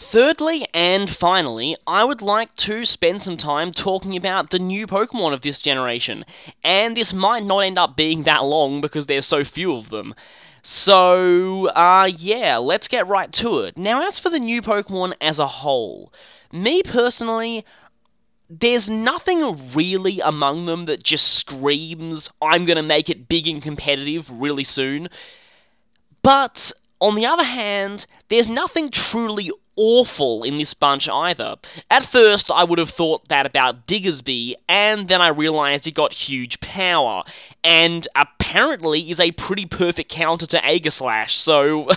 Thirdly, and finally, I would like to spend some time talking about the new Pokemon of this generation, and this might not end up being that long because there's so few of them. So, yeah, let's get right to it. Now, as for the new Pokemon as a whole, me personally, there's nothing really among them that just screams, I'm gonna make it big and competitive really soon. But, on the other hand, there's nothing truly awful in this bunch either. At first, I would have thought that about Diggersby, and then I realised it got huge power, and apparently is a pretty perfect counter to Aegislash, so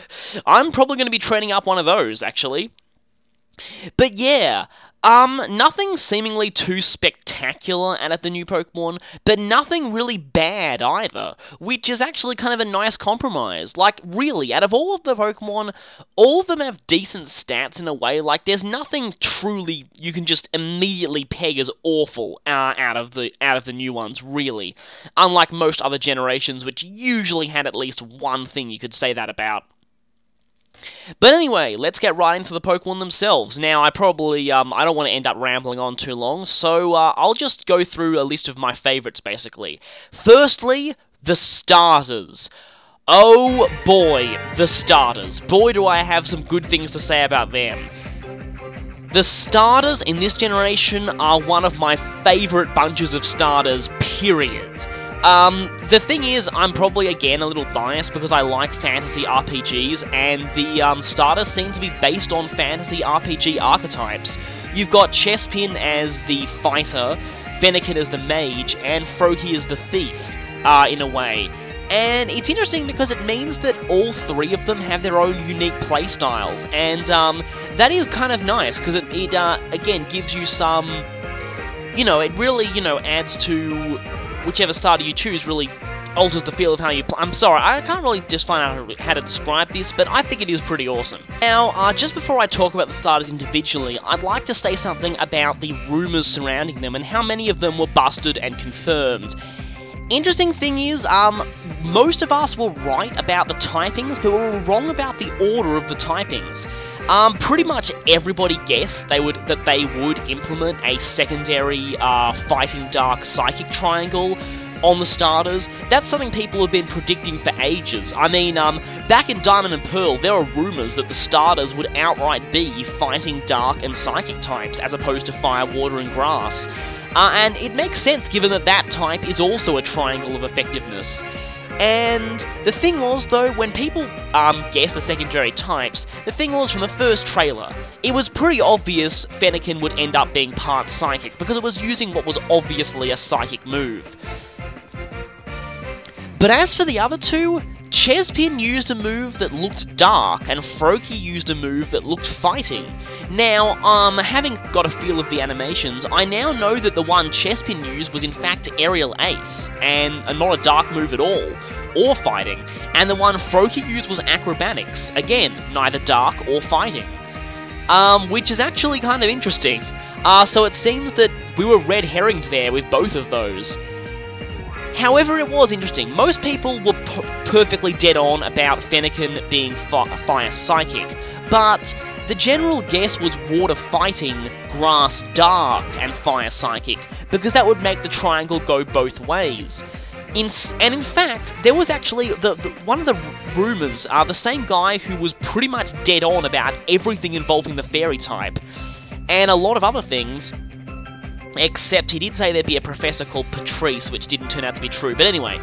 I'm probably going to be training up one of those, actually. But yeah, nothing seemingly too spectacular out of the new Pokemon, but nothing really bad either, which is actually kind of a nice compromise. Like, really, out of all of the Pokemon, all of them have decent stats in a way. Like, there's nothing truly you can just immediately peg as awful out of the new ones, really. Unlike most other generations, which usually had at least one thing you could say that about. But anyway, let's get right into the Pokemon themselves. Now, I probably, I don't want to end up rambling on too long, so I'll just go through a list of my favourites, basically. Firstly, the starters. Oh boy, the starters. Boy, do I have some good things to say about them. The starters in this generation are one of my favourite bunches of starters, period. The thing is, I'm probably, again, a little biased because I like fantasy RPGs, and the starters seem to be based on fantasy RPG archetypes. You've got Chespin as the fighter, Fennekin as the mage, and Froakie as the thief, in a way. And it's interesting because it means that all three of them have their own unique playstyles, and that is kind of nice, because it again, gives you some, it really, adds to whichever starter you choose, really alters the feel of how you play. I'm sorry, I can't really just find out how to describe this, but I think it is pretty awesome. Now, just before I talk about the starters individually, I'd like to say something about the rumours surrounding them and how many of them were busted and confirmed. Interesting thing is, most of us were right about the typings, but we were wrong about the order of the typings. Pretty much everybody guessed that they would implement a secondary Fighting Dark Psychic Triangle on the starters. That's something people have been predicting for ages. I mean, back in Diamond and Pearl, there were rumours that the starters would outright be Fighting Dark and Psychic types, as opposed to Fire, Water, and Grass. And it makes sense given that that type is also a triangle of effectiveness. And the thing was, though, when people guessed the secondary types, the thing was, from the first trailer, it was pretty obvious Fennekin would end up being part Psychic, because it was using what was obviously a Psychic move. But as for the other two, Chespin used a move that looked dark, and Froakie used a move that looked fighting. Now, having got a feel of the animations, I now know that the one Chespin used was in fact Aerial Ace, and not a dark move at all, or fighting, and the one Froakie used was Acrobatics, again, neither dark or fighting. Which is actually kind of interesting. So it seems that we were red herringed there with both of those. However, it was interesting. Most people were perfectly dead on about Fennekin being Fire Psychic, but the general guess was Water Fighting, Grass Dark, and Fire Psychic, because that would make the triangle go both ways. And in fact, there was actually one of the rumours, the same guy who was pretty much dead on about everything involving the Fairy type, and a lot of other things. Except he did say there'd be a professor called Patrice, which didn't turn out to be true. But anyway,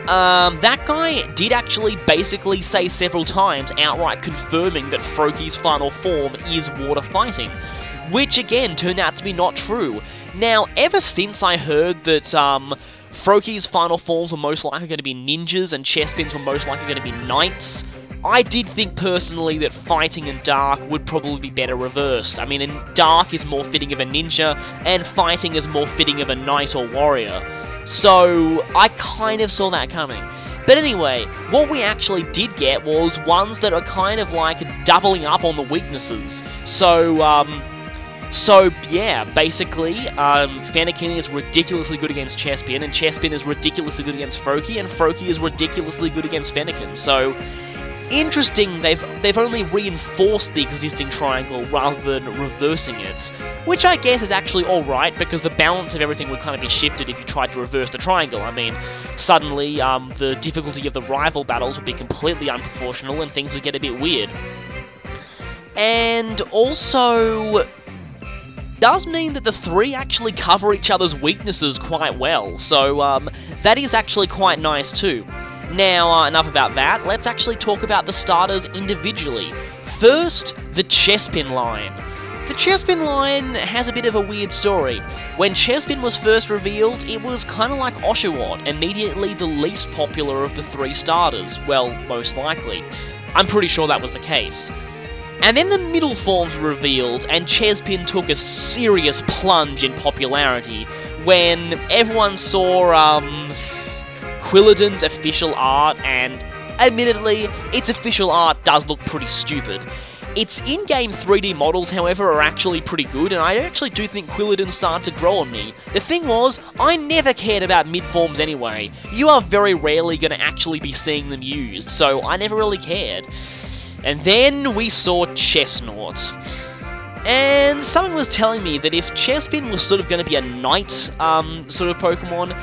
that guy did actually basically say several times, outright confirming that Froakie's final form is Water Fighting, which again turned out to be not true. Now, ever since I heard that Froakie's final forms were most likely going to be ninjas and Chespin's were most likely going to be knights, I did think personally that Fighting and Dark would probably be better reversed. I mean, Dark is more fitting of a ninja, and Fighting is more fitting of a knight or warrior. So, I kind of saw that coming. But anyway, what we actually did get was ones that are kind of like doubling up on the weaknesses. So yeah, basically, Fennekin is ridiculously good against Chespin, and Chespin is ridiculously good against Froakie, and Froakie is ridiculously good against Fennekin. So interesting they've only reinforced the existing triangle rather than reversing it, which I guess is actually alright, because the balance of everything would kind of be shifted if you tried to reverse the triangle. I mean, suddenly the difficulty of the rival battles would be completely unproportional and things would get a bit weird. And also does mean that the three actually cover each other's weaknesses quite well, so that is actually quite nice too. Now, enough about that, let's actually talk about the starters individually. First, the Chespin line. The Chespin line has a bit of a weird story. When Chespin was first revealed, it was kind of like Oshawott, immediately the least popular of the three starters, well, most likely. I'm pretty sure that was the case. And then the middle forms were revealed, and Chespin took a serious plunge in popularity when everyone saw, Quilladin's official art, and admittedly, its official art does look pretty stupid. Its in-game 3D models, however, are actually pretty good, and I actually do think Quilladin started to grow on me. The thing was, I never cared about mid-forms anyway. You are very rarely going to actually be seeing them used, so I never really cared. And then we saw Chestnut. And something was telling me that if Chespin was sort of going to be a night sort of Pokemon,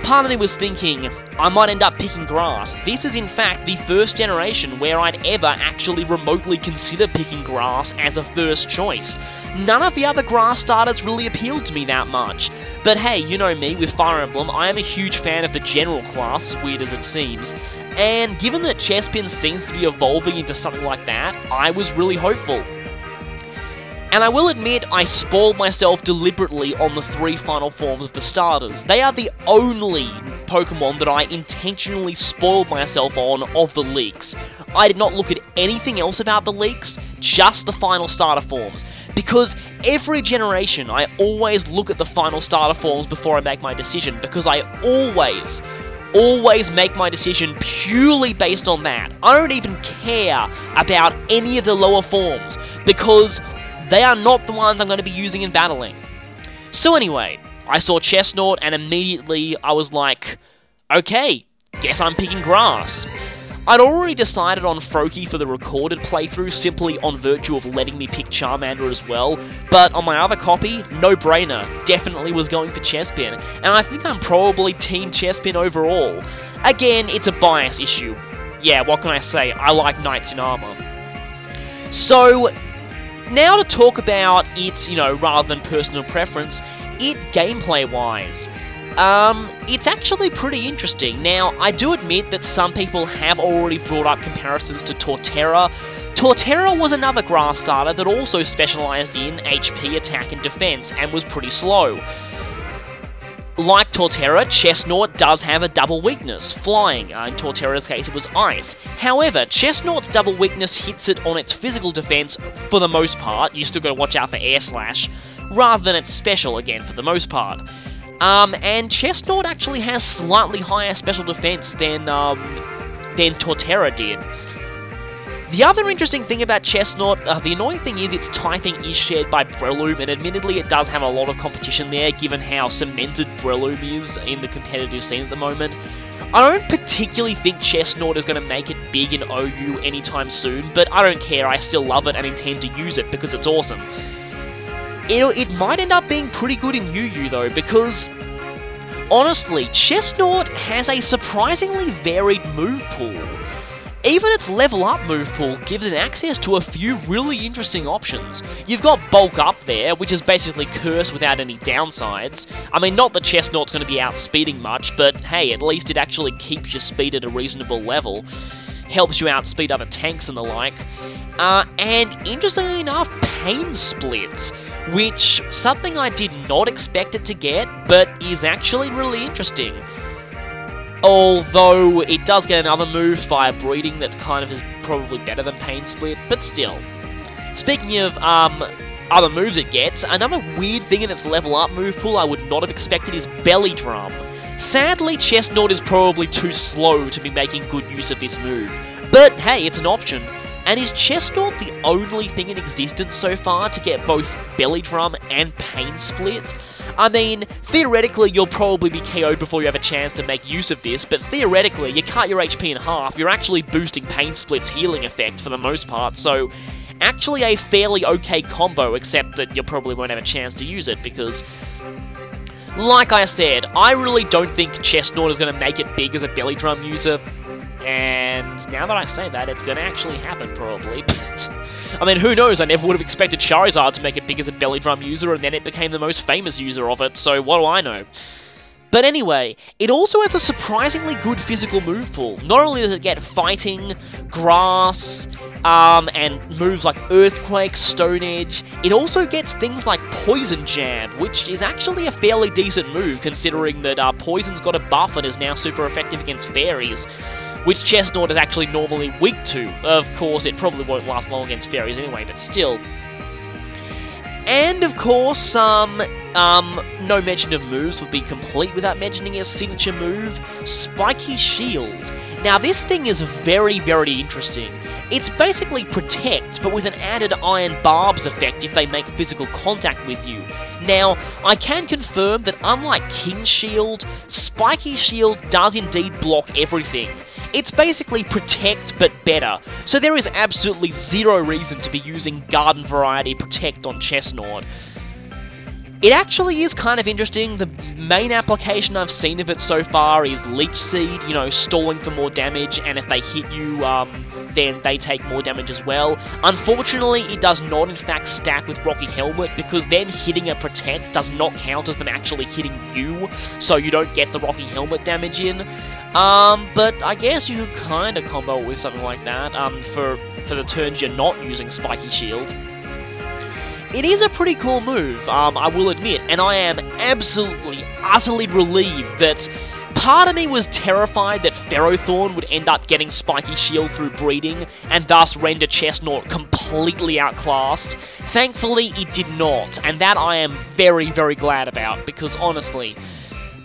part of me was thinking I might end up picking grass. This is in fact the first generation where I'd ever actually remotely consider picking grass as a first choice. None of the other grass starters really appealed to me that much. But hey, you know me, with Fire Emblem, I am a huge fan of the general class, as weird as it seems. And given that Chespin seems to be evolving into something like that, I was really hopeful. And I will admit, I spoiled myself deliberately on the three final forms of the starters. They are the only Pokemon that I intentionally spoiled myself on of the leaks. I did not look at anything else about the leaks, just the final starter forms. Because every generation, I always look at the final starter forms before I make my decision, because I always make my decision purely based on that. I don't even care about any of the lower forms, because they are not the ones I'm going to be using in battling. So anyway, I saw Chestnut and immediately I was like, okay, guess I'm picking grass. I'd already decided on Froakie for the recorded playthrough simply on virtue of letting me pick Charmander as well, but on my other copy, no brainer, definitely was going for Chespin, and I think I'm probably Team Chespin overall. Again, it's a bias issue. Yeah, what can I say, I like Knights in Armor. So, now to talk about it, rather than personal preference, it gameplay-wise. It's actually pretty interesting. Now, I do admit that some people have already brought up comparisons to Torterra. Torterra was another grass starter that also specialised in HP, attack, and defense, and was pretty slow. Like Torterra, Chestnut does have a double weakness, flying. In Torterra's case, it was ice. However, Chestnut's double weakness hits it on its physical defense for the most part. You still gotta watch out for Air Slash, rather than its special, again, for the most part. And Chestnut actually has slightly higher special defense than Torterra did. The other interesting thing about Chestnut, the annoying thing is its typing is shared by Breloom, and admittedly it does have a lot of competition there, given how cemented Breloom is in the competitive scene at the moment. I don't particularly think Chestnut is going to make it big in OU anytime soon, but I don't care, I still love it and intend to use it because it's awesome. It might end up being pretty good in UU though, because honestly, Chestnut has a surprisingly varied move pool. Even its level up move pool gives it access to a few really interesting options. You've got Bulk Up there, which is basically Curse without any downsides. I mean, not that Chestnut's going to be outspeeding much, but hey, at least it actually keeps your speed at a reasonable level. Helps you outspeed other tanks and the like. And interestingly enough, Pain Splits, which something I did not expect it to get, but is actually really interesting. Although it does get another move via breeding that kind of is probably better than Pain Split, but still. Speaking of other moves it gets, another weird thing in its level up move pool I would not have expected is Belly Drum. Sadly, Chestnut is probably too slow to be making good use of this move, but hey, it's an option. And is Chestnut the only thing in existence so far to get both Belly Drum and Pain Splits? I mean, theoretically, you'll probably be KO'd before you have a chance to make use of this, but theoretically, you cut your HP in half, you're actually boosting Pain Split's healing effect for the most part, so actually a fairly okay combo, except that you probably won't have a chance to use it, because, like I said, I really don't think Chestnut is going to make it big as a belly drum user, and now that I say that, it's going to actually happen, probably. I mean, who knows, I never would have expected Charizard to make it big as a belly drum user, and then it became the most famous user of it, so what do I know? But anyway, it also has a surprisingly good physical move pool. Not only does it get Fighting, Grass, and moves like Earthquake, Stone Edge, it also gets things like Poison Jab, which is actually a fairly decent move, considering that Poison's got a buff and is now super effective against Fairies, which Chestnut is actually normally weak to. Of course, it probably won't last long against Fairies anyway, but still. And of course, no mention of moves would be complete without mentioning his signature move, Spiky Shield. Now this thing is very, very interesting. It's basically Protect, but with an added Iron Barbs effect if they make physical contact with you. Now, I can confirm that unlike King Shield, Spiky Shield does indeed block everything. It's basically Protect, but better, so there is absolutely zero reason to be using Garden Variety Protect on Chestnut. It actually is kind of interesting. The main application I've seen of it so far is Leech Seed, you know, stalling for more damage, and if they hit you, then they take more damage as well. Unfortunately, it does not in fact stack with Rocky Helmet, because then hitting a Protect does not count as them actually hitting you, so you don't get the Rocky Helmet damage in. But I guess you could kind of combo with something like that, for the turns you're not using Spiky Shield. It is a pretty cool move, I will admit, and I am absolutely, utterly relieved that part of me was terrified that Ferrothorn would end up getting Spiky Shield through breeding, and thus render Chestnut completely outclassed. Thankfully, it did not, and that I am very, very glad about, because honestly,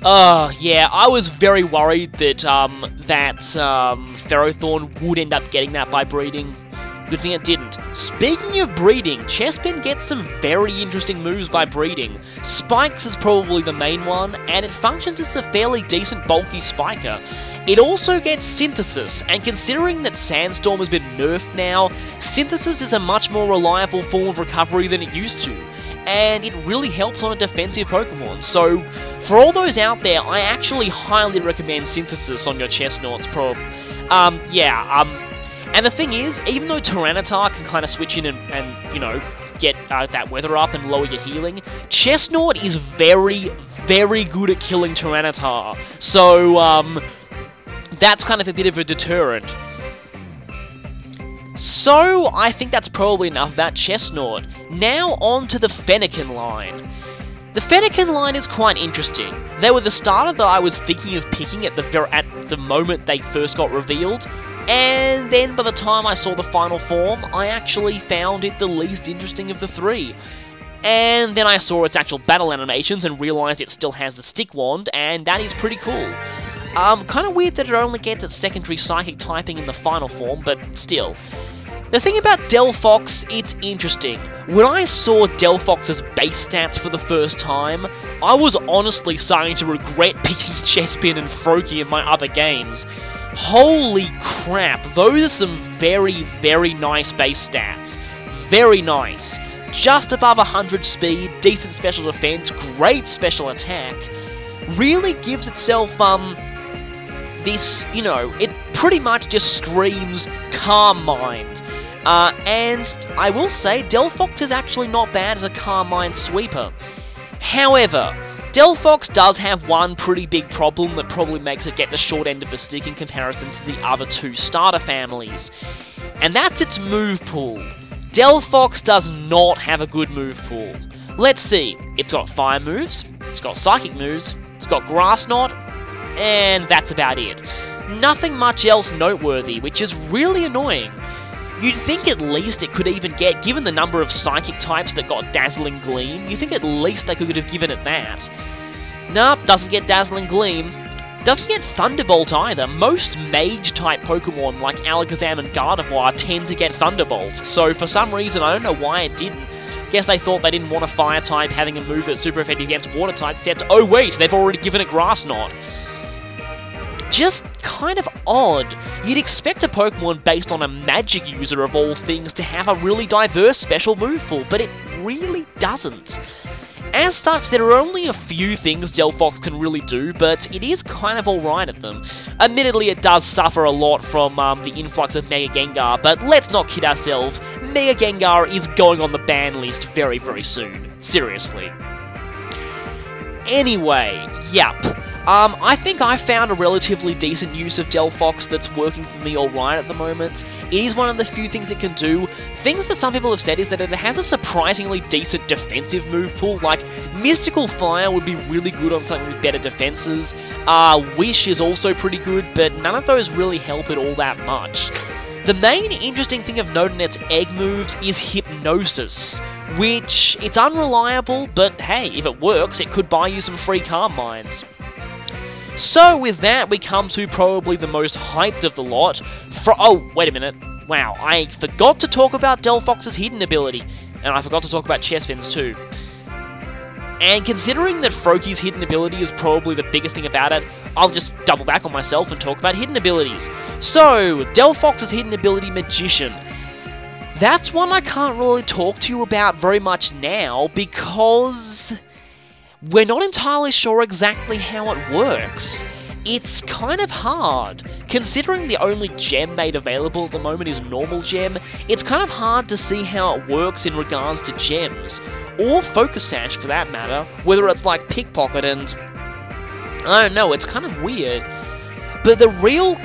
yeah, I was very worried that, Ferrothorn would end up getting that by breeding. Good thing it didn't. Speaking of breeding, Chespin gets some very interesting moves by breeding. Spikes is probably the main one, and it functions as a fairly decent bulky spiker. It also gets Synthesis, and considering that Sandstorm has been nerfed now, Synthesis is a much more reliable form of recovery than it used to, and it really helps on a defensive Pokemon, so for all those out there, I actually highly recommend Synthesis on your Chestnuts and the thing is, even though Tyranitar can kind of switch in and you know, get that weather up and lower your healing, Chestnut is very, very good at killing Tyranitar, so, that's kind of a bit of a deterrent. So, I think that's probably enough about Chestnut. Now on to the Fennekin line. The Fennekin line is quite interesting. They were the starter that I was thinking of picking at the moment they first got revealed, and then by the time I saw the final form, I actually found it the least interesting of the three. And then I saw its actual battle animations and realised it still has the stick wand, and that is pretty cool. Kind of weird that it only gets its secondary psychic typing in the final form, but still. The thing about Delphox, it's interesting. When I saw Delphox's base stats for the first time, I was honestly starting to regret picking Chespin and Froakie in my other games. Holy crap, those are some very, very nice base stats. Very nice. Just above 100 speed, decent special defense, great special attack. Really gives itself, this, you know, it pretty much just screams Calm Mind. And I will say, Delphox is actually not bad as a Calm Mind sweeper. However, Delphox does have one pretty big problem that probably makes it get the short end of the stick in comparison to the other two starter families, and that's its move pool. Delphox does not have a good move pool. Let's see, it's got fire moves, it's got psychic moves, it's got grass knot, and that's about it. Nothing much else noteworthy, which is really annoying. You'd think at least it could even get, given the number of psychic types that got Dazzling Gleam, you'd think at least they could have given it that. Nope, doesn't get Dazzling Gleam. Doesn't get Thunderbolt either. Most Mage-type Pokemon like Alakazam and Gardevoir tend to get Thunderbolt, so for some reason, I don't know why it didn't, Guess they thought they didn't want a fire type having a move that's super effective against water type, except, oh wait, they've already given it Grass Knot. Just kind of odd. You'd expect a Pokemon based on a magic user of all things to have a really diverse special move pool, but it really doesn't. As such, there are only a few things Delphox can really do, but it is kind of alright at them. Admittedly, it does suffer a lot from the influx of Mega Gengar, but let's not kid ourselves, Mega Gengar is going on the ban list very, very soon. Seriously. Anyway, yep. I think I found a relatively decent use of Delphox that's working for me alright at the moment. It is one of the few things it can do. Things that some people have said is that it has a surprisingly decent defensive move pool, like Mystical Fire would be really good on something with better defenses. Wish is also pretty good, but none of those really help it all that much. The main interesting thing of note in its egg moves is Hypnosis, which, it's unreliable, but hey, if it works, it could buy you some free Calm Minds. So with that, we come to probably the most hyped of the lot. Oh, wait a minute. Wow, I forgot to talk about Delphox's hidden ability, and I forgot to talk about Chespin's too. And considering that Froakie's hidden ability is probably the biggest thing about it, I'll just double back on myself and talk about hidden abilities. So, Delphox's hidden ability, Magician. That's one I can't really talk to you about very much now, because we're not entirely sure exactly how it works. It's kind of hard. Considering the only gem made available at the moment is Normal Gem, it's kind of hard to see how it works in regards to gems, or Focus Sash for that matter, whether it's like Pickpocket and I don't know, it's kind of weird. But the real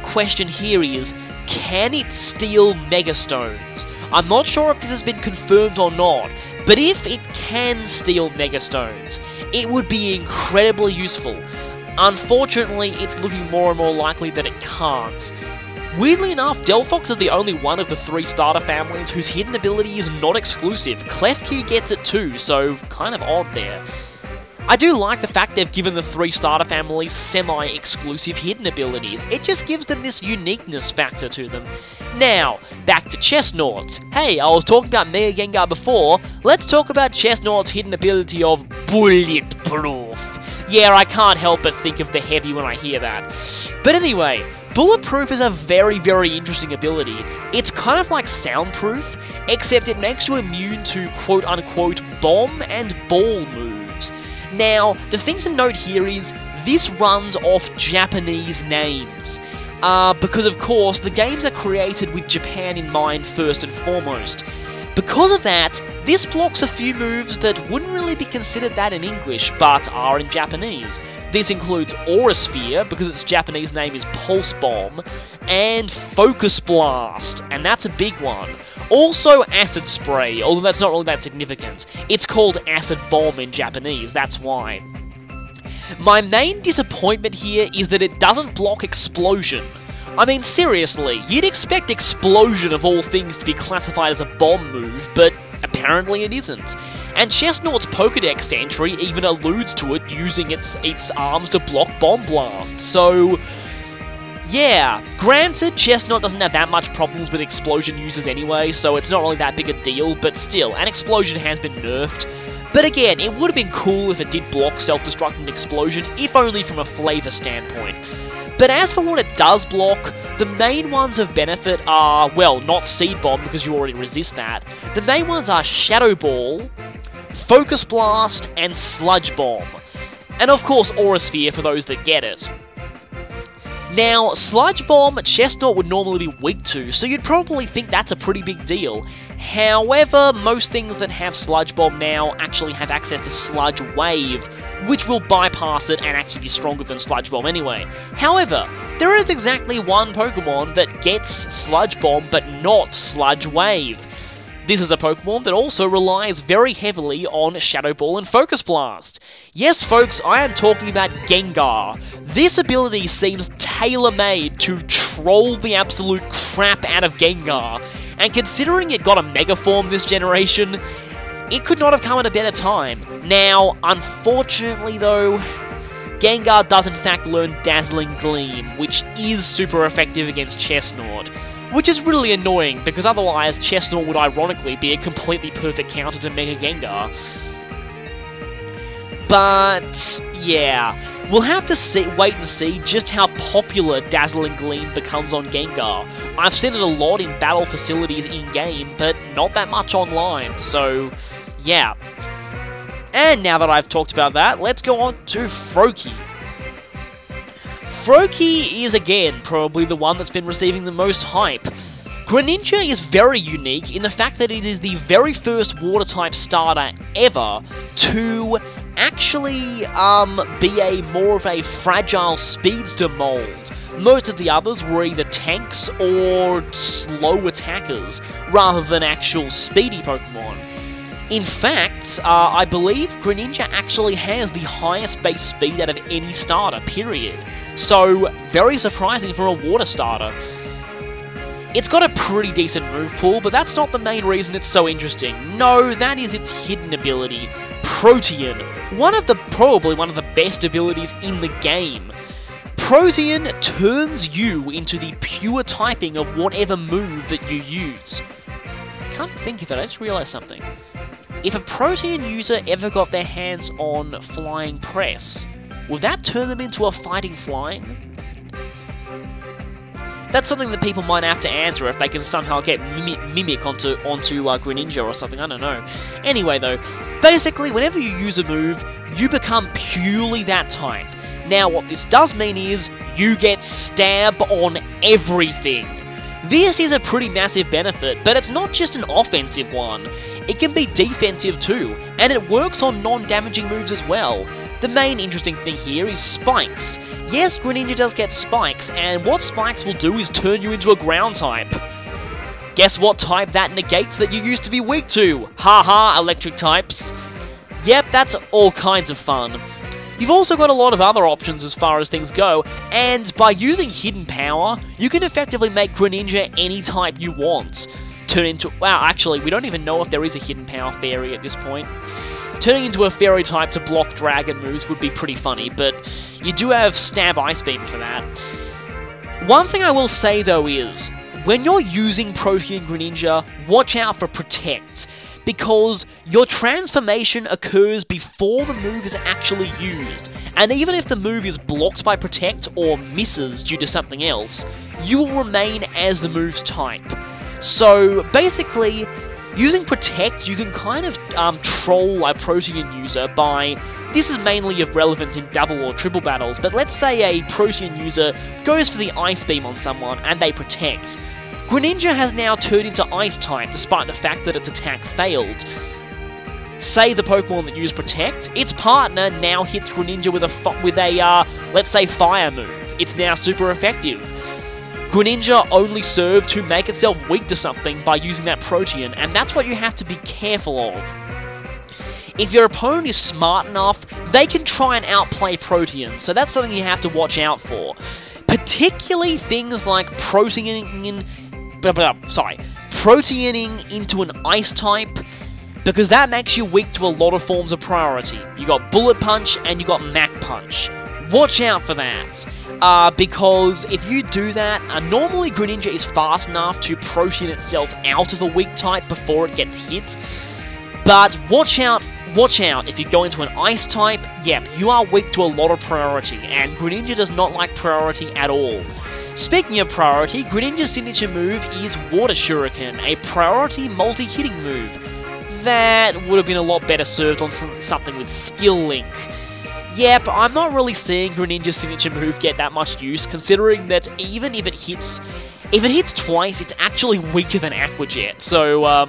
question here is, can it steal Mega Stones? I'm not sure if this has been confirmed or not, but if it can steal Mega Stones, it would be incredibly useful. Unfortunately, it's looking more and more likely that it can't. Weirdly enough, Delphox is the only one of the 3 starter families whose hidden ability is not exclusive. Clefkey gets it too, so kind of odd there. I do like the fact they've given the 3 starter families semi-exclusive hidden abilities. It just gives them this uniqueness factor to them. Now, back to Chestnut. Hey, I was talking about Mega Gengar before, let's talk about Chestnut's hidden ability of Bulletproof. Yeah, I can't help but think of the heavy when I hear that. But anyway, Bulletproof is a very, very interesting ability. It's kind of like Soundproof, except it makes you immune to quote-unquote bomb and ball moves. Now, the thing to note here is, this runs off Japanese names. Because of course, the games are created with Japan in mind first and foremost. Because of that, this blocks a few moves that wouldn't really be considered that in English, but are in Japanese. This includes Aura Sphere, because its Japanese name is Pulse Bomb, and Focus Blast, and that's a big one. Also Acid Spray, although that's not really that significant. It's called Acid Bomb in Japanese, that's why. My main disappointment here is that it doesn't block Explosion. I mean, seriously, you'd expect Explosion of all things to be classified as a bomb move, but apparently it isn't. And Chestnut's Pokedex entry even alludes to it using its arms to block Bomb Blasts, so yeah, granted, Chestnut doesn't have that much problems with Explosion users anyway, so it's not really that big a deal, but still, an Explosion has been nerfed. But again, it would have been cool if it did block Self-Destruct and Explosion, if only from a flavor standpoint. But as for what it does block, the main ones of benefit are, well, not Seed Bomb because you already resist that. The main ones are Shadow Ball, Focus Blast, and Sludge Bomb. And of course Aura Sphere for those that get it. Now, Sludge Bomb, Chestnut would normally be weak to, so you'd probably think that's a pretty big deal. However, most things that have Sludge Bomb now actually have access to Sludge Wave, which will bypass it and actually be stronger than Sludge Bomb anyway. However, there is exactly one Pokemon that gets Sludge Bomb but not Sludge Wave. This is a Pokemon that also relies very heavily on Shadow Ball and Focus Blast. Yes folks, I am talking about Gengar. This ability seems tailor-made to troll the absolute crap out of Gengar, and considering it got a Mega Form this generation, it could not have come at a better time. Now, unfortunately though, Gengar does in fact learn Dazzling Gleam, which is super effective against Chestnut. which is really annoying, because otherwise Chestnut would ironically be a completely perfect counter to Mega Gengar. But, yeah, we'll have to wait and see just how popular Dazzling Gleam becomes on Gengar. I've seen it a lot in battle facilities in-game, but not that much online, so, yeah. And now that I've talked about that, let's go on to Froakie. Froakie is, again, probably the one that's been receiving the most hype. Greninja is very unique in the fact that it is the very first Water-type starter ever to actually be more of a fragile speedster mold. Most of the others were either tanks or slow attackers, rather than actual speedy Pokemon. In fact, I believe Greninja actually has the highest base speed out of any starter, period. So, very surprising for a water starter. It's got a pretty decent move pool, but that's not the main reason it's so interesting. No, that is its hidden ability, Protean. Probably one of the best abilities in the game. Protean turns you into the pure typing of whatever move that you use. I can't think of it, I just realised something. If a Protean user ever got their hands on Flying Press, would that turn them into a Fighting Flying? That's something that people might have to answer if they can somehow get Mimic onto Greninja or something, I don't know. Anyway though, basically whenever you use a move, you become purely that type. Now what this does mean is, you get Stab on everything. This is a pretty massive benefit, but it's not just an offensive one. It can be defensive too, and it works on non-damaging moves as well. The main interesting thing here is Spikes. Yes, Greninja does get Spikes, and what Spikes will do is turn you into a ground type. Guess what type that negates that you used to be weak to? Haha, electric types. Yep, that's all kinds of fun. You've also got a lot of other options as far as things go, and by using Hidden Power, you can effectively make Greninja any type you want. Well, actually, we don't even know if there is a Hidden Power Fairy at this point. Turning into a Fairy type to block Dragon moves would be pretty funny, but you do have Stab Ice Beam for that. One thing I will say though is, when you're using Protean Greninja, watch out for Protect, because your transformation occurs before the move is actually used, and even if the move is blocked by Protect or misses due to something else, you will remain as the move's type. So basically, using Protect, you can kind of troll a Protean user by... This is mainly relevant in double or triple battles, but let's say a Protean user goes for the Ice Beam on someone and they Protect. Greninja has now turned into Ice type, despite the fact that its attack failed. Say the Pokemon that used Protect, its partner now hits Greninja with a let's say, Fire move. It's now super effective. Greninja only served to make itself weak to something by using that Protean, and that's what you have to be careful of. If your opponent is smart enough, they can try and outplay Protean, so that's something you have to watch out for. Particularly things like Proteaning into an Ice type, because that makes you weak to a lot of forms of priority. You got Bullet Punch and you got Mach Punch. Watch out for that. Because if you do that, normally Greninja is fast enough to Protean itself out of a weak type before it gets hit. But watch out if you go into an Ice type, yep, you are weak to a lot of priority, and Greninja does not like priority at all. Speaking of priority, Greninja's signature move is Water Shuriken, a priority multi-hitting move. That would have been a lot better served on something with Skill Link. Yep, I'm not really seeing Greninja's signature move get that much use, considering that even if it hits twice, it's actually weaker than Aqua Jet, so,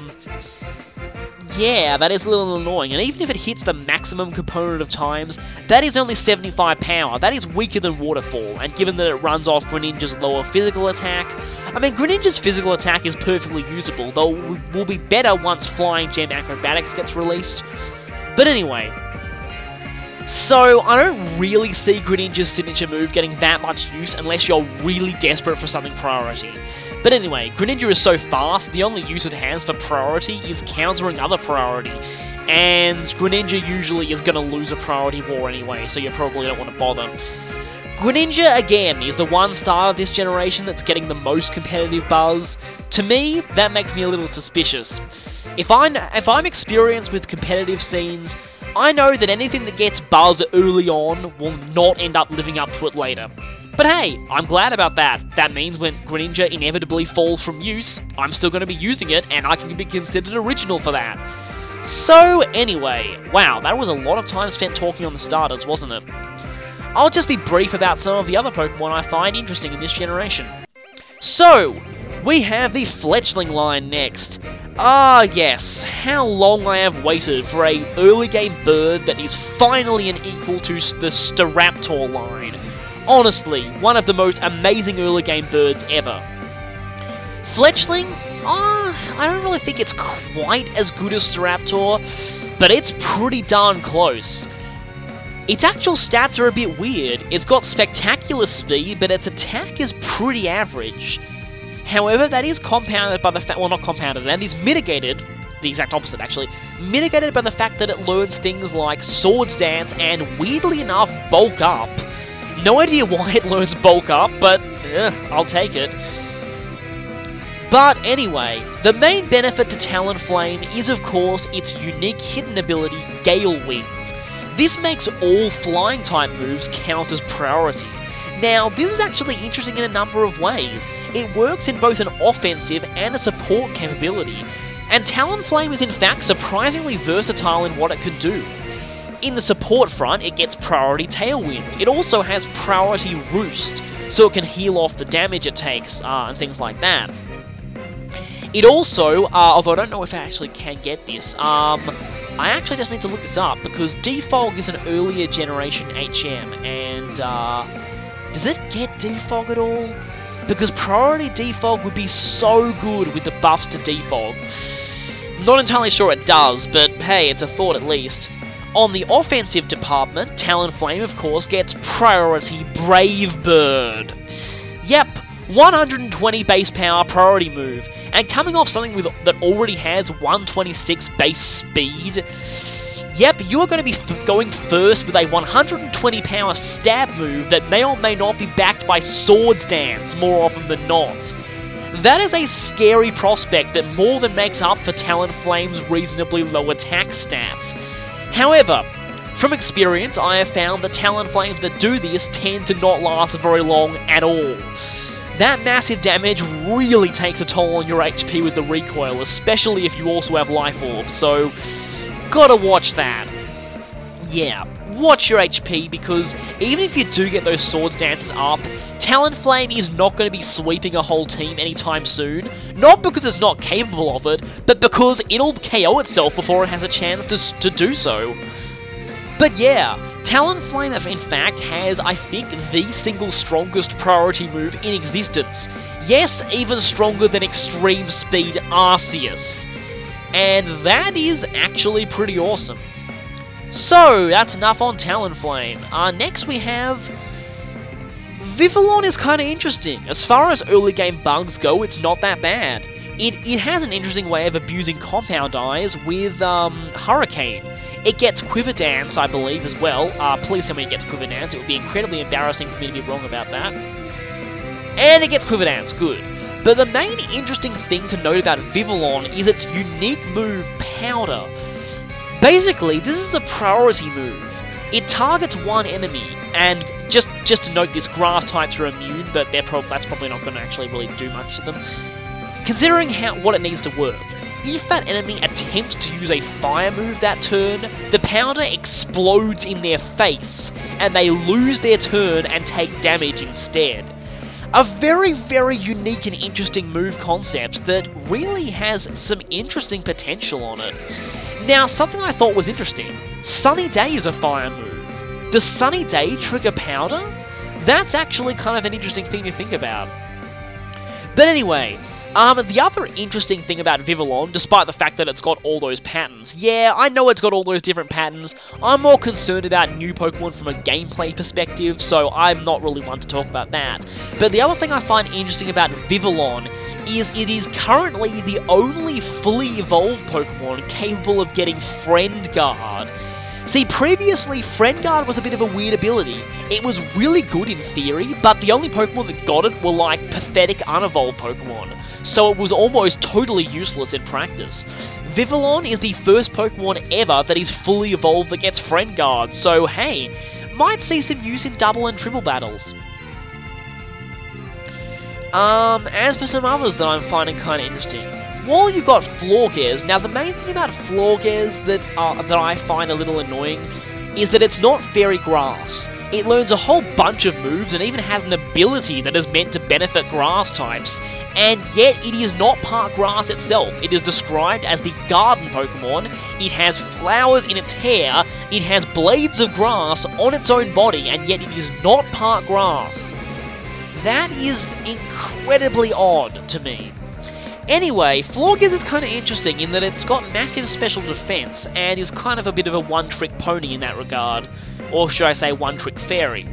yeah, that is a little annoying, and even if it hits the maximum component of times, that is only 75 power, that is weaker than Waterfall, and given that it runs off Greninja's lower physical attack, I mean, Greninja's physical attack is perfectly usable, though it will be better once Flying Gem Acrobatics gets released. But anyway, so I don't really see Greninja's signature move getting that much use unless you're really desperate for something priority. But anyway, Greninja is so fast, the only use it has for priority is countering other priority. And Greninja usually is going to lose a priority war anyway, so you probably don't want to bother. Greninja, again, is the one star of this generation that's getting the most competitive buzz. To me, that makes me a little suspicious. If I'm experienced with competitive scenes, I know that anything that gets buzz early on will not end up living up to it later. But hey, I'm glad about that. That means when Greninja inevitably falls from use, I'm still going to be using it, and I can be considered original for that. So anyway, wow, that was a lot of time spent talking on the starters, wasn't it? I'll just be brief about some of the other Pokemon I find interesting in this generation. So, we have the Fletchling line next. Ah yes, how long I have waited for a early game bird that is finally an equal to the Staraptor line. Honestly, one of the most amazing early game birds ever. Fletchling, I don't really think it's quite as good as Staraptor, but it's pretty darn close. Its actual stats are a bit weird. It's got spectacular speed, but its attack is pretty average. However, that is compounded by the fact, well, not compounded, that is mitigated, the exact opposite actually, mitigated by the fact that it learns things like Swords Dance and, weirdly enough, Bulk Up. No idea why it learns Bulk Up, but I'll take it. But anyway, the main benefit to Talonflame is of course its unique hidden ability, Gale Winds. This makes all flying type moves count as priority. Now, this is actually interesting in a number of ways. It works in both an offensive and a support capability, and Talonflame is in fact surprisingly versatile in what it can do. In the support front, it gets priority Tailwind. It also has priority Roost, so it can heal off the damage it takes, and things like that. It also, although I don't know if I actually can get this, I actually just need to look this up, because Defog is an earlier generation HM, and, does it get Defog at all? Because priority Defog would be so good with the buffs to Defog. Not entirely sure it does, but hey, it's a thought at least. On the offensive department, Talonflame, of course, gets priority Brave Bird. Yep, 120 base power priority move, and coming off something that already has 126 base speed, yep, you are going to be going first with a 120 power stab move that may or may not be backed by Swords Dance more often than not. That is a scary prospect that more than makes up for Talonflame's reasonably low attack stats. However, from experience, I have found that Talonflames that do this tend to not last very long at all. That massive damage really takes a toll on your HP with the recoil, especially if you also have Life Orb, so gotta watch that. Yeah, watch your HP, because even if you do get those Swords Dances up, Talonflame is not going to be sweeping a whole team anytime soon, not because it's not capable of it, but because it'll KO itself before it has a chance to do so. But yeah, Talonflame in fact has, I think, the single strongest priority move in existence. Yes, even stronger than Extreme Speed Arceus. And that is actually pretty awesome. So, that's enough on Talonflame. Next we have Vivillon is kind of interesting. As far as early game bugs go, it's not that bad. It has an interesting way of abusing Compound Eyes with Hurricane. It gets Quiver Dance, I believe, as well. Please tell me it gets Quiver Dance. It would be incredibly embarrassing for me to be wrong about that. And it gets Quiver Dance, good. But the main interesting thing to note about Vivillon is its unique move, Powder. Basically, this is a priority move. It targets one enemy, and just to note this, grass types are immune, but that's probably not going to actually really do much to them. Considering what it needs to work, if that enemy attempts to use a fire move that turn, the powder explodes in their face, and they lose their turn and take damage instead. A very, very unique and interesting move concept that really has some interesting potential on it. Now, something I thought was interesting, Sunny Day is a fire move. Does Sunny Day trigger powder? That's actually kind of an interesting thing to think about. But anyway, the other interesting thing about Vivillon, despite the fact that it's got all those patterns, yeah, I know it's got all those different patterns, I'm more concerned about new Pokemon from a gameplay perspective, so I'm not really one to talk about that. But the other thing I find interesting about Vivillon is it is currently the only fully evolved Pokemon capable of getting Friend Guard. See, previously, Friend Guard was a bit of a weird ability. It was really good in theory, but the only Pokemon that got it were like pathetic unevolved Pokemon, so it was almost totally useless in practice. Vivillon is the first Pokemon ever that is fully evolved that gets Friend Guard, so hey, might see some use in double and triple battles. As for some others that I'm finding kind of interesting, well, you've got Floorgears. Now, the main thing about Floorgears that I find a little annoying is that it's not Fairy Grass. It learns a whole bunch of moves and even has an ability that is meant to benefit Grass types, and yet it is not part Grass itself. It is described as the garden Pokemon. It has flowers in its hair, it has blades of grass on its own body, and yet it is not part Grass. That is incredibly odd to me. Anyway, Floorgears is kind of interesting in that it's got massive special defense and is kind of a bit of a one-trick pony in that regard, or should I say one-trick fairy.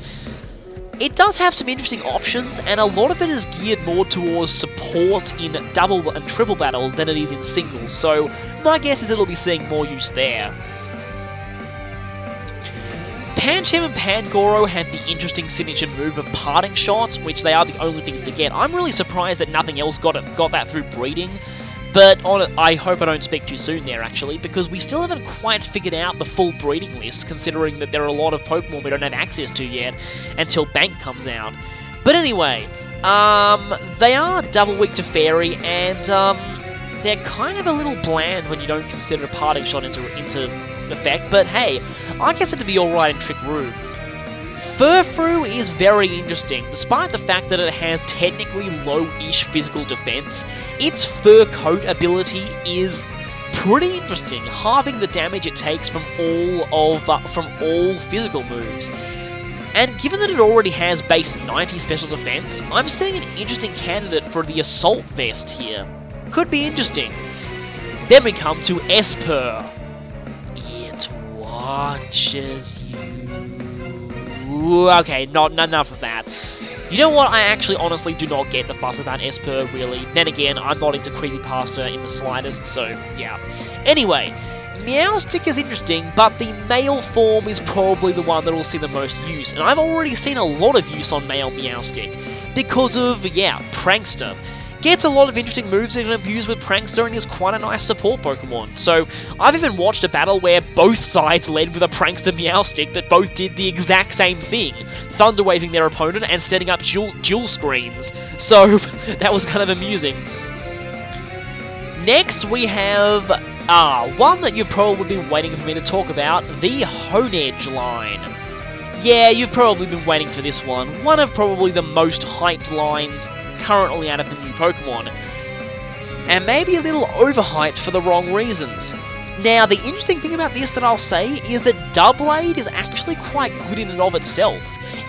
It does have some interesting options, and a lot of it is geared more towards support in double and triple battles than it is in singles, so my guess is it'll be seeing more use there. Pancham and Pangoro had the interesting signature move of parting shots, which they are the only things to get. I'm really surprised that nothing else got that through breeding, but I hope I don't speak too soon there actually, because we still haven't quite figured out the full breeding list, considering that there are a lot of Pokemon we don't have access to yet until Bank comes out. But anyway, they are double weak to Fairy, and they're kind of a little bland when you don't consider a parting shot into effect, but hey, I guess it'd be alright in Trickroom. Furfrou is very interesting. Despite the fact that it has technically low-ish physical defense, its fur coat ability is pretty interesting, halving the damage it takes from all physical moves. And given that it already has base 90 special defense, I'm seeing an interesting candidate for the Assault Vest here. Could be interesting. Then we come to Esper. It watches you. Okay, not enough of that. You know what, I actually honestly do not get the fuss about Esper, really. Then again, I'm not into creepypasta in the slightest, so yeah. Anyway, Meowstic is interesting, but the male form is probably the one that will see the most use, and I've already seen a lot of use on male Meowstic, because of, yeah, Prankster. Gets a lot of interesting moves it can abuse with Prankster and is quite a nice support Pokemon. So, I've even watched a battle where both sides led with a Prankster Meowstic that both did the exact same thing, thunder waving their opponent and setting up dual screens. So, that was kind of amusing. Next we have, one that you've probably been waiting for me to talk about, the Honedge line. Yeah, you've probably been waiting for this one. One of probably the most hyped lines currently out of the new Pokemon, and maybe a little overhyped for the wrong reasons. Now, the interesting thing about this that I'll say is that Doublade is actually quite good in and of itself.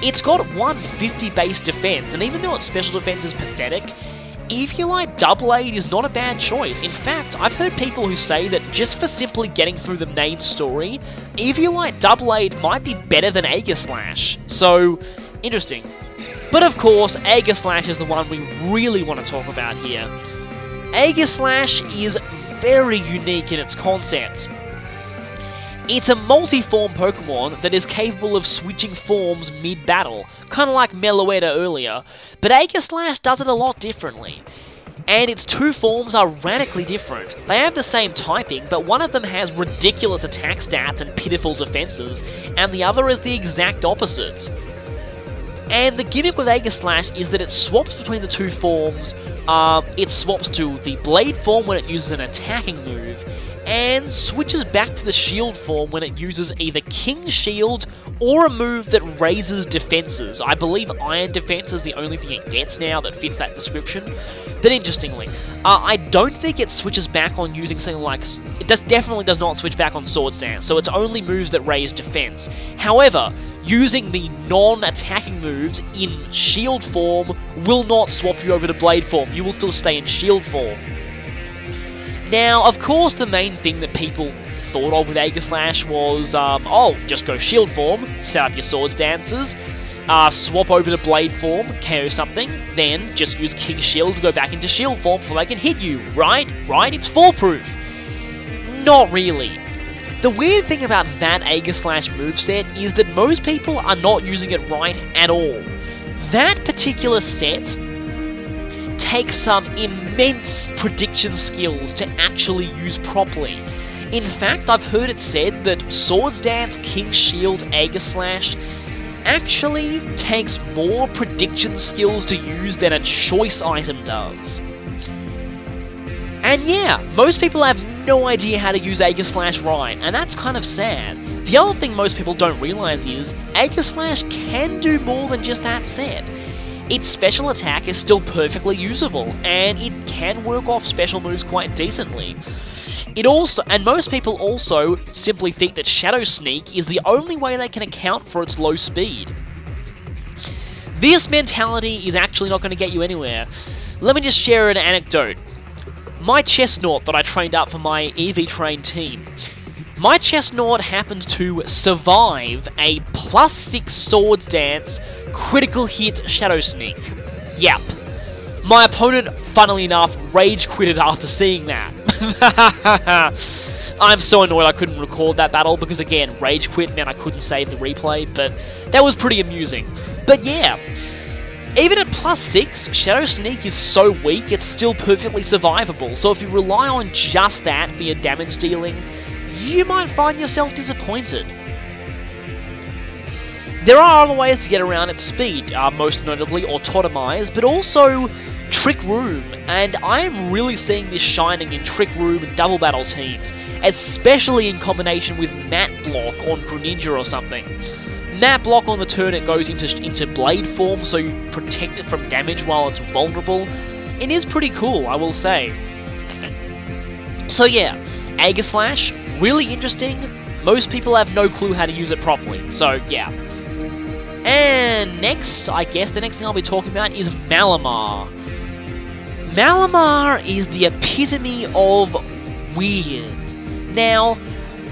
It's got 150 base defense, and even though its special defense is pathetic, Eviolite Doublade is not a bad choice. In fact, I've heard people who say that just for simply getting through the main story, Eviolite Doublade might be better than Aegislash. So, interesting. But of course, Aegislash is the one we really want to talk about here. Aegislash is very unique in its concept. It's a multi-form Pokemon that is capable of switching forms mid-battle, kind of like Meloetta earlier, but Aegislash does it a lot differently. And its two forms are radically different. They have the same typing, but one of them has ridiculous attack stats and pitiful defenses, and the other is the exact opposite. And the gimmick with Aegislash is that it swaps between the two forms. It swaps to the Blade form when it uses an attacking move, and switches back to the Shield form when it uses either King Shield or a move that raises defenses. I believe Iron Defense is the only thing it gets now that fits that description. But interestingly, I don't think it switches back on using something like... It definitely does not switch back on Swords Dance, so it's only moves that raise defense. However, using the non-attacking moves in Shield form will not swap you over to Blade form. You will still stay in Shield form. Now, of course, the main thing that people thought of with Aegislash was, oh, just go Shield form, set up your Swords Dances, swap over to Blade form, KO something, then just use King Shield to go back into Shield form before they can hit you, right? Right? It's foolproof. Not really. The weird thing about that Aegislash moveset is that most people are not using it right at all. That particular set takes some immense prediction skills to actually use properly. In fact, I've heard it said that Swords Dance, King's Shield, Aegislash actually takes more prediction skills to use than a choice item does. And yeah, most people have no idea how to use Aegislash right, and that's kind of sad. The other thing most people don't realise is, Aegislash can do more than just that set. Its special attack is still perfectly usable, and it can work off special moves quite decently. And most people also simply think that Shadow Sneak is the only way they can account for its low speed. This mentality is actually not going to get you anywhere. Let me just share an anecdote. My Chestnut that I trained up for my EV Train team, my Chestnut happened to survive a +6 Swords Dance critical hit Shadow Sneak. Yep. My opponent, funnily enough, rage quitted after seeing that. I'm so annoyed I couldn't record that battle because, again, rage quit meant I couldn't save the replay, but that was pretty amusing. But yeah, even at +6, Shadow Sneak is so weak it's still perfectly survivable, so if you rely on just that for your damage dealing, you might find yourself disappointed. There are other ways to get around its speed, most notably Autotomize, but also Trickroom, and I am really seeing this shining in Trickroom and Double Battle teams, especially in combination with Mat Block on Greninja or something. Mat Block on the turn it goes into Blade form, so you protect it from damage while it's vulnerable. It is pretty cool, I will say. So yeah, Aegislash, really interesting. Most people have no clue how to use it properly, so yeah. And next, I guess the next thing I'll be talking about is Malamar. Malamar is the epitome of weird. Now,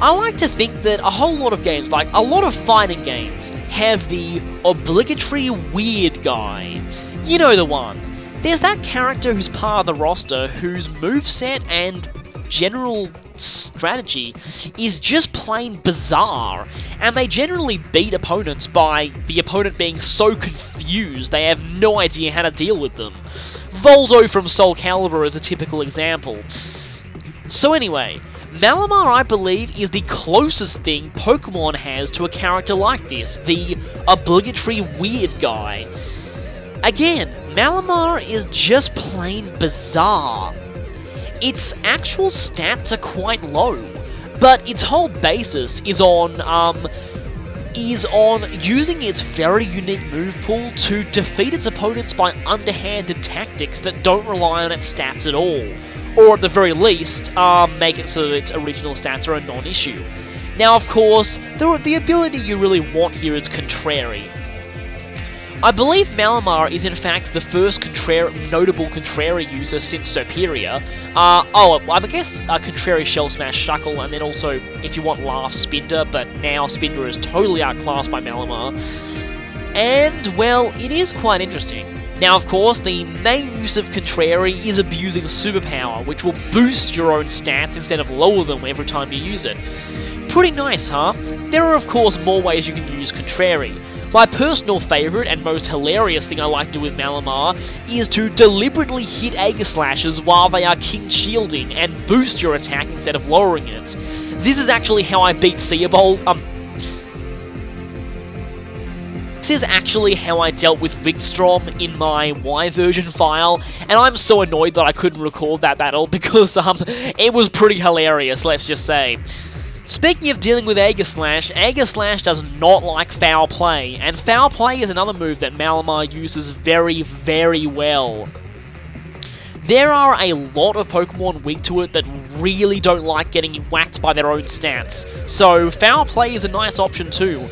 I like to think that a whole lot of games, like a lot of fighting games, have the obligatory weird guy. You know the one. There's that character who's part of the roster whose moveset and general strategy is just plain bizarre, and they generally beat opponents by the opponent being so confused they have no idea how to deal with them. Voldo from Soul Calibur is a typical example. So anyway, Malamar, I believe, is the closest thing Pokemon has to a character like this, the obligatory weird guy. Again, Malamar is just plain bizarre. Its actual stats are quite low, but its whole basis is on using its very unique move pool to defeat its opponents by underhanded tactics that don't rely on its stats at all, or at the very least, make it so that its original stats are a non-issue. Now, of course, the ability you really want here is Contrary. I believe Malamar is in fact the first notable Contrary user since Superior. I guess Contrary Shell Smash Shuckle, and then also, if you want Laugh, Spinder, but now Spinder is totally outclassed by Malamar. And, well, it is quite interesting. Now, of course, the main use of Contrary is abusing Superpower, which will boost your own stats instead of lower them every time you use it. Pretty nice, huh? There are, of course, more ways you can use Contrary. My personal favourite and most hilarious thing I like to do with Malamar is to deliberately hit Aegislashes while they are King Shielding and boost your attack instead of lowering it. This is actually how I beat Seabolt. This is actually how I dealt with Vigstrom in my Y version file, and I'm so annoyed that I couldn't record that battle because it was pretty hilarious, let's just say. Speaking of dealing with Aegislash, Aegislash does not like Foul Play, and Foul Play is another move that Malamar uses very, very well. There are a lot of Pokemon weak to it that really don't like getting whacked by their own stats, so Foul Play is a nice option too.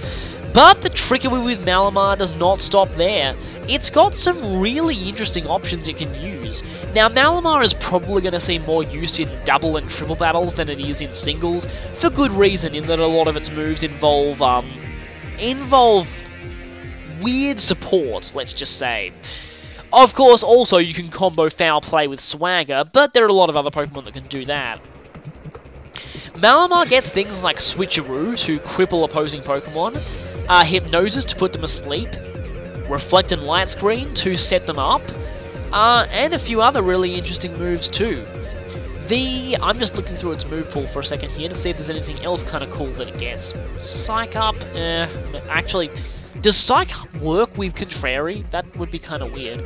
But the trickery with Malamar does not stop there. It's got some really interesting options it can use. Now, Malamar is probably going to see more use in double and triple battles than it is in singles, for good reason, in that a lot of its moves involve weird support, let's just say. Of course, also, you can combo Foul Play with Swagger, but there are a lot of other Pokemon that can do that. Malamar gets things like Switcheroo to cripple opposing Pokemon, Hypnosis to put them asleep, Reflect and Light Screen to set them up, and a few other really interesting moves too. I'm just looking through its move pool for a second here to see if there's anything else kind of cool that it gets. Psych Up, actually, does Psych Up work with Contrary? That would be kind of weird.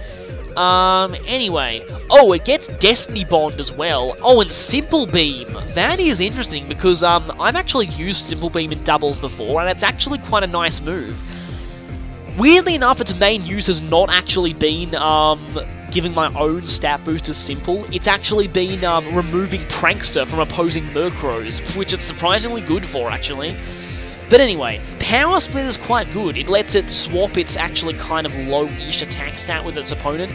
Anyway. Oh, it gets Destiny Bond as well. Oh, and Simple Beam. That is interesting because, I've actually used Simple Beam in doubles before, and it's actually quite a nice move. Weirdly enough, its main use has not actually been, giving my own stat boost as Simple. It's actually been, removing Prankster from opposing Murkrows, which it's surprisingly good for, actually. But anyway, Power Split is quite good. It lets it swap its actually kind of low-ish attack stat with its opponent.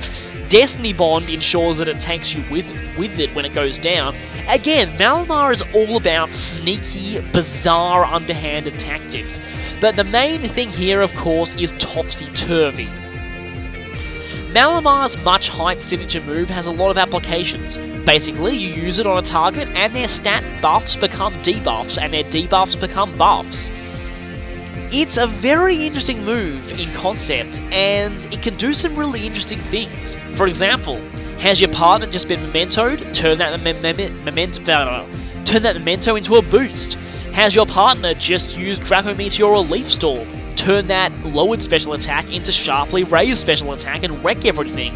Destiny Bond ensures that it takes you with it when it goes down. Again, Malamar is all about sneaky, bizarre, underhanded tactics. But the main thing here, of course, is Topsy-Turvy. Malamar's much hyped signature move has a lot of applications. Basically, you use it on a target and their stat buffs become debuffs and their debuffs become buffs. It's a very interesting move in concept, and it can do some really interesting things. For example, has your partner just been mementoed? Turn that memento into a boost. Has your partner just used Draco Meteor or Leaf Storm? Turn that lowered special attack into sharply raised special attack and wreck everything.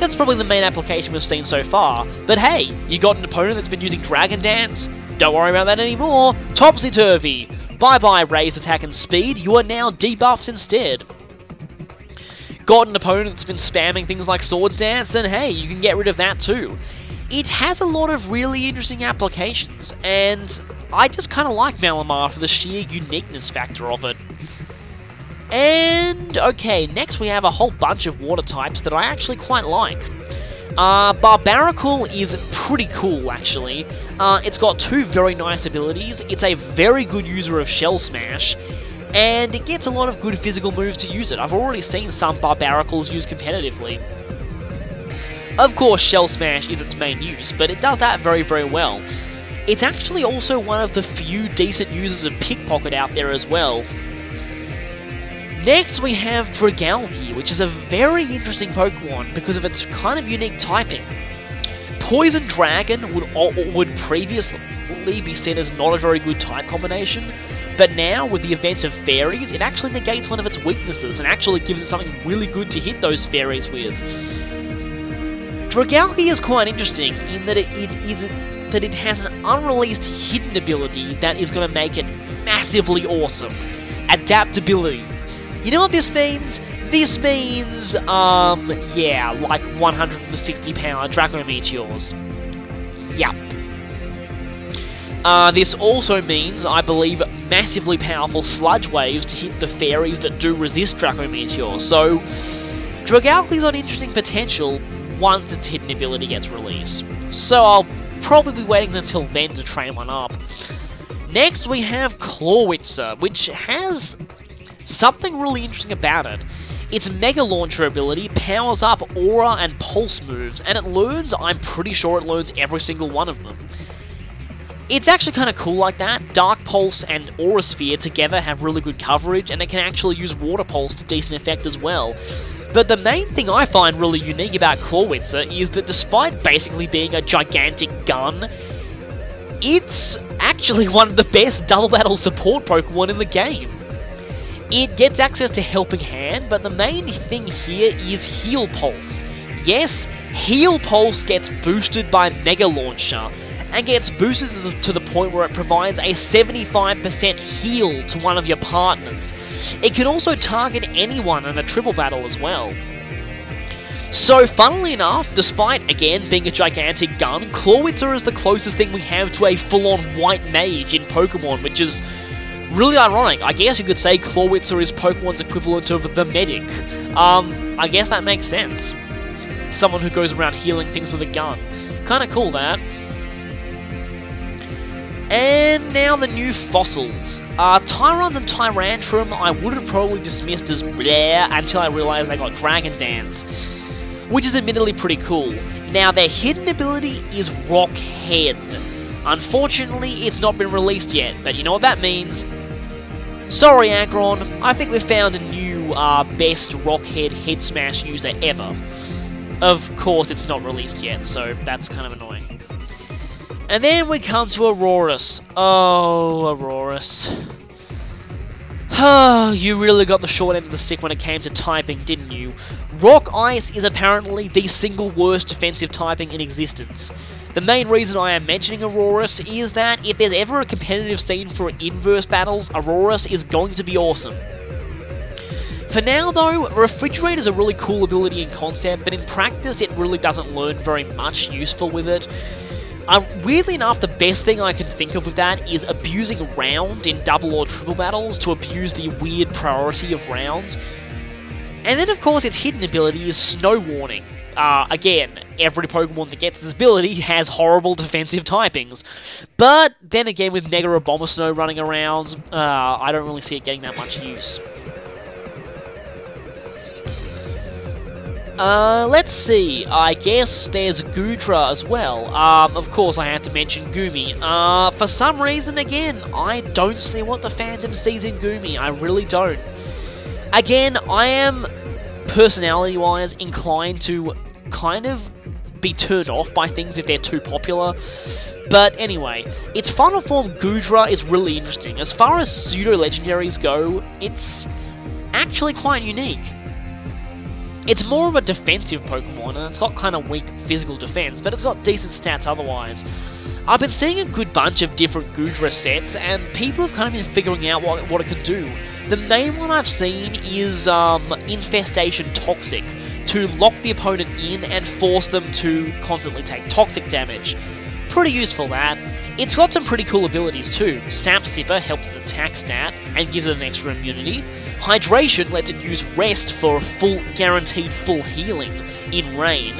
That's probably the main application we've seen so far, but hey, you got an opponent that's been using Dragon Dance? Don't worry about that anymore. Topsy-Turvy! Bye-bye raised attack and speed, you are now debuffs instead. Got an opponent that's been spamming things like Swords Dance, and hey, you can get rid of that too. It has a lot of really interesting applications, and I just kind of like Malamar for the sheer uniqueness factor of it. And, okay, next we have a whole bunch of water types that I actually quite like. Barrageal is pretty cool, actually. It's got two very nice abilities. It's a very good user of Shell Smash, and it gets a lot of good physical moves to use it. I've already seen some Barrageals used competitively. Of course, Shell Smash is its main use, but it does that very, very well. It's actually also one of the few decent users of Pickpocket out there as well. Next we have Dragaki, which is a very interesting Pokemon because of its kind of unique typing. Poison Dragon would previously be seen as not a very good type combination, but now with the event of Fairies, it actually negates one of its weaknesses and actually gives it something really good to hit those Fairies with. Dragaki is quite interesting in that it has an unreleased hidden ability that is going to make it massively awesome. Adaptability. You know what this means? This means, yeah, like 160 power Draco Meteors. Yep. This also means, I believe, massively powerful Sludge Waves to hit the Fairies that do resist Draco Meteors. So, Dragaki's got interesting potential once its hidden ability gets released. So I'll probably be waiting until then to train one up. Next we have Clawwitzer, which has something really interesting about it. Its Mega Launcher ability powers up Aura and Pulse moves, and it learns, I'm pretty sure it learns every single one of them. It's actually kind of cool like that. Dark Pulse and Aura Sphere together have really good coverage, and it can actually use Water Pulse to decent effect as well. But the main thing I find really unique about Clawwitzer is that despite basically being a gigantic gun, it's actually one of the best double battle support Pokemon in the game. It gets access to Helping Hand, but the main thing here is Heal Pulse. Yes, Heal Pulse gets boosted by Mega Launcher, and gets boosted to the point where it provides a 75% heal to one of your partners. It can also target anyone in a triple battle as well. So, funnily enough, despite, again, being a gigantic gun, Clawwitzer is the closest thing we have to a full-on white mage in Pokemon, which is really ironic. I guess you could say Clawwitzer is Pokemon's equivalent of the medic. I guess that makes sense. Someone who goes around healing things with a gun. Kinda cool, that. And now the new fossils. Tyrant and Tyrantrum I would have probably dismissed as rare until I realised they got Dragon Dance, which is admittedly pretty cool. Now their hidden ability is Rock Head. Unfortunately, it's not been released yet, but you know what that means. Sorry, Aggron, I think we've found a new best Rockhead head smash user ever. Of course, it's not released yet, so that's kind of annoying. And then we come to Auroras. Oh, Auroras. You really got the short end of the stick when it came to typing, didn't you? Rock Ice is apparently the single worst defensive typing in existence. The main reason I am mentioning Auroras is that if there's ever a competitive scene for inverse battles, Auroras is going to be awesome. For now though, Refrigerate is a really cool ability in concept, but in practice it really doesn't learn very much useful with it. Weirdly enough, the best thing I can think of with that is abusing Round in double or triple battles to abuse the weird priority of Round. And then of course its hidden ability is Snow Warning. Again, every Pokemon that gets this ability has horrible defensive typings. But then again, with Mega Abomasnow running around, I don't really see it getting that much use. Let's see, I guess there's Goodra as well. Of course I have to mention Goomy. For some reason, again, I don't see what the fandom sees in Goomy, I really don't. Again, I am, personality-wise, inclined to kind of be turned off by things if they're too popular. But anyway, its final form Goodra is really interesting. As far as pseudo-legendaries go, it's actually quite unique. It's more of a defensive Pokemon, and it's got kind of weak physical defense, but it's got decent stats otherwise. I've been seeing a good bunch of different Goodra sets, and people have kind of been figuring out what it could do. The main one I've seen is Infestation Toxic, to lock the opponent in and force them to constantly take toxic damage. Pretty useful, that. It's got some pretty cool abilities too. Sap Sipper helps its attack stat and gives it an extra immunity. Hydration lets it use Rest for guaranteed full healing in Rain.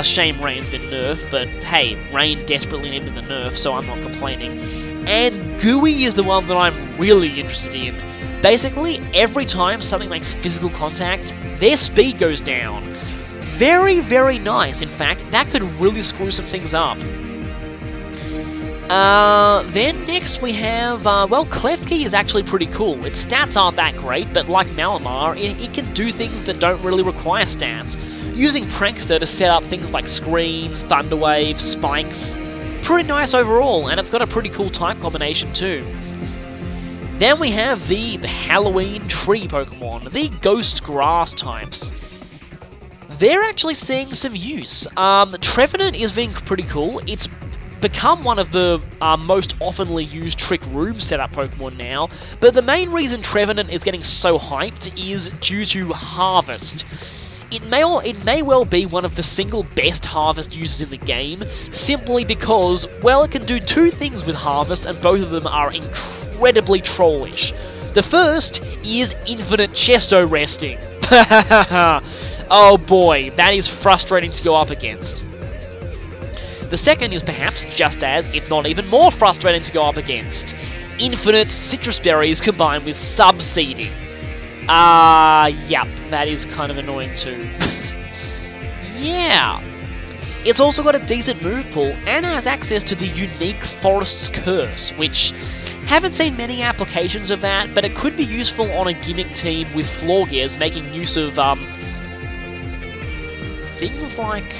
Shame Rain's been nerfed, but hey, Rain desperately needed the nerf, so I'm not complaining. And Gooey is the one that I'm really interested in. Basically, every time something makes physical contact, their speed goes down. Very, very nice. In fact, that could really screw some things up. Then next we have, well, Clefkey is actually pretty cool. Its stats aren't that great, but like Malamar, it can do things that don't really require stats. Using Prankster to set up things like screens, Thunderwave, spikes. Pretty nice overall, and it's got a pretty cool type combination too. Then we have the Halloween tree Pokemon, the Ghost Grass types. They're actually seeing some use. Trevenant is being pretty cool. It's become one of the most oftenly used Trick Room setup Pokemon now, but the main reason Trevenant is getting so hyped is due to Harvest. It may well be one of the single best Harvest users in the game, simply because, well, it can do two things with Harvest, and both of them are incredibly trollish. The first is infinite Chesto resting. Oh boy, that is frustrating to go up against. The second is perhaps just as, if not even more frustrating to go up against. Infinite Citrus Berries combined with Subseeding. Yep, that is kind of annoying too. Yeah. It's also got a decent move pool, and has access to the unique Forest's Curse, which haven't seen many applications of that, but it could be useful on a gimmick team with Floorgears making use of, things like...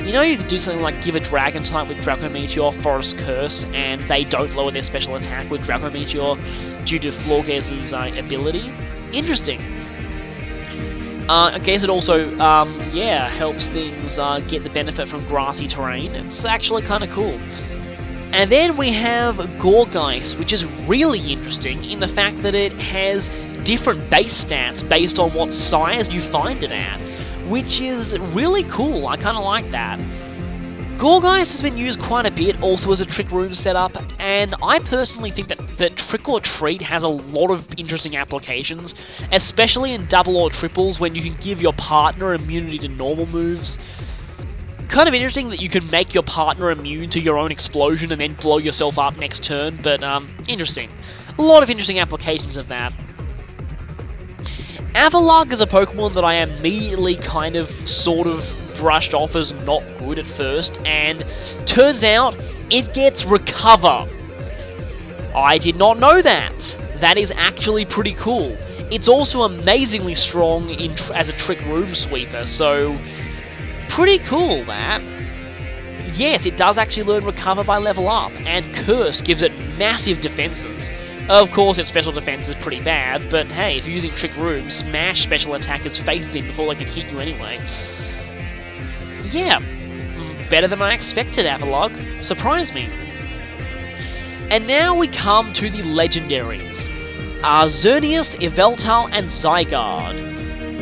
You know, you could do something like give a Dragon type with Draco Meteor, Forest Curse, and they don't lower their special attack with Draco Meteor due to Floorgears' ability. Interesting. I guess it also, yeah, helps things get the benefit from grassy terrain. It's actually kind of cool. And then we have Gourgeist, which is really interesting in the fact that it has different base stats based on what size you find it at, which is really cool. I kind of like that. Gourgeist has been used quite a bit also as a Trick Room setup, and I personally think that Trick or Treat has a lot of interesting applications, especially in double or triples when you can give your partner immunity to normal moves. Kind of interesting that you can make your partner immune to your own explosion and then blow yourself up next turn, but interesting. A lot of interesting applications of that. Avalon is a Pokemon that I immediately kind of, sort of, brushed off as not good at first, and turns out it gets Recover. I did not know that. That is actually pretty cool. It's also amazingly strong as a Trick Room sweeper, so pretty cool that. Yes, it does actually learn Recover by level up, and Curse gives it massive defenses. Of course, its special defense is pretty bad, but hey, if you're using Trick Room, smash special attackers' faces in before they can hit you anyway. Yeah, better than I expected, Avalon. Surprised me. And now we come to the Legendaries. Xerneas, Yveltal, and Zygarde.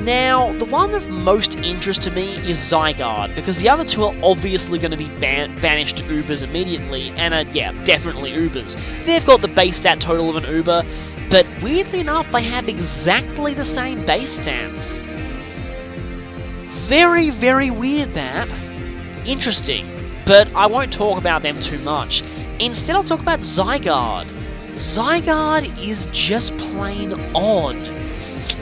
Now, the one of most interest to me is Zygarde, because the other two are obviously going to be banished to Ubers immediately, and yeah, definitely Ubers. They've got the base stat total of an Uber, but weirdly enough, they have exactly the same base stats. Very, very weird that. Interesting, but I won't talk about them too much. Instead, I'll talk about Zygarde. Zygarde is just plain odd.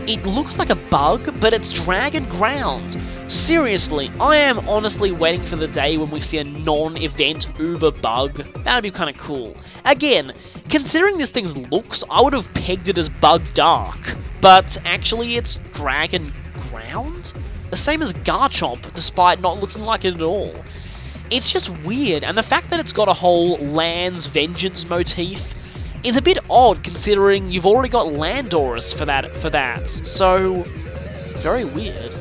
It looks like a bug, but it's Dragon Ground. Seriously, I am honestly waiting for the day when we see a non-event Uber bug. That'd be kind of cool. Again, considering this thing's looks, I would have pegged it as Bug Dark, but actually it's Dragon Ground? The same as Garchomp, despite not looking like it at all. It's just weird, and the fact that it's got a whole Land's Vengeance motif is a bit odd, considering you've already got Auroras for that. So, very weird.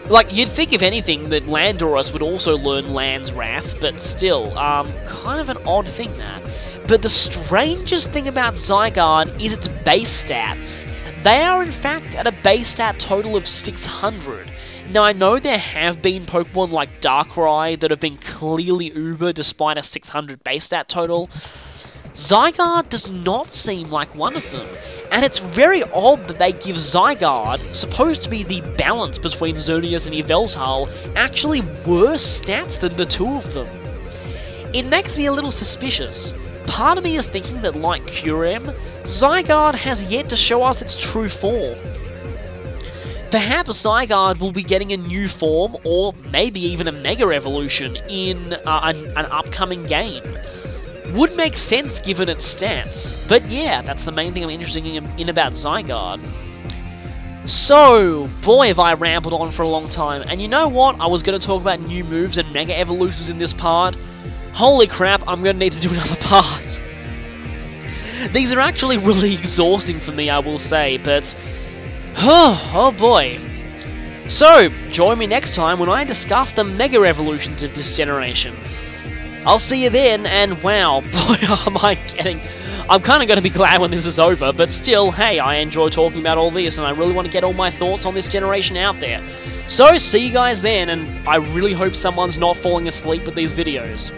Like, you'd think, if anything, that Auroras would also learn Land's Wrath, but still, kind of an odd thing, that. But the strangest thing about Zygarde is its base stats. They are, in fact, at a base stat total of 600. Now, I know there have been Pokemon like Darkrai that have been clearly Uber despite a 600 base stat total. Zygarde does not seem like one of them, and it's very odd that they give Zygarde, supposed to be the balance between Xerneas and Yveltal, actually worse stats than the two of them. It makes me a little suspicious. Part of me is thinking that, like Curem, Zygarde has yet to show us its true form. Perhaps Zygarde will be getting a new form, or maybe even a Mega Evolution, in an upcoming game. Would make sense given its stats, but yeah, that's the main thing I'm interested in about Zygarde. So, boy have I rambled on for a long time, and you know what? I was going to talk about new moves and Mega Evolutions in this part. Holy crap, I'm going to need to do another part. These are actually really exhausting for me, I will say, but oh boy. So, join me next time when I discuss the Mega Evolutions of this generation. I'll see you then, and wow, boy am I getting... I'm kind of going to be glad when this is over, but still, hey, I enjoy talking about all this, and I really want to get all my thoughts on this generation out there. So, see you guys then, and I really hope someone's not falling asleep with these videos.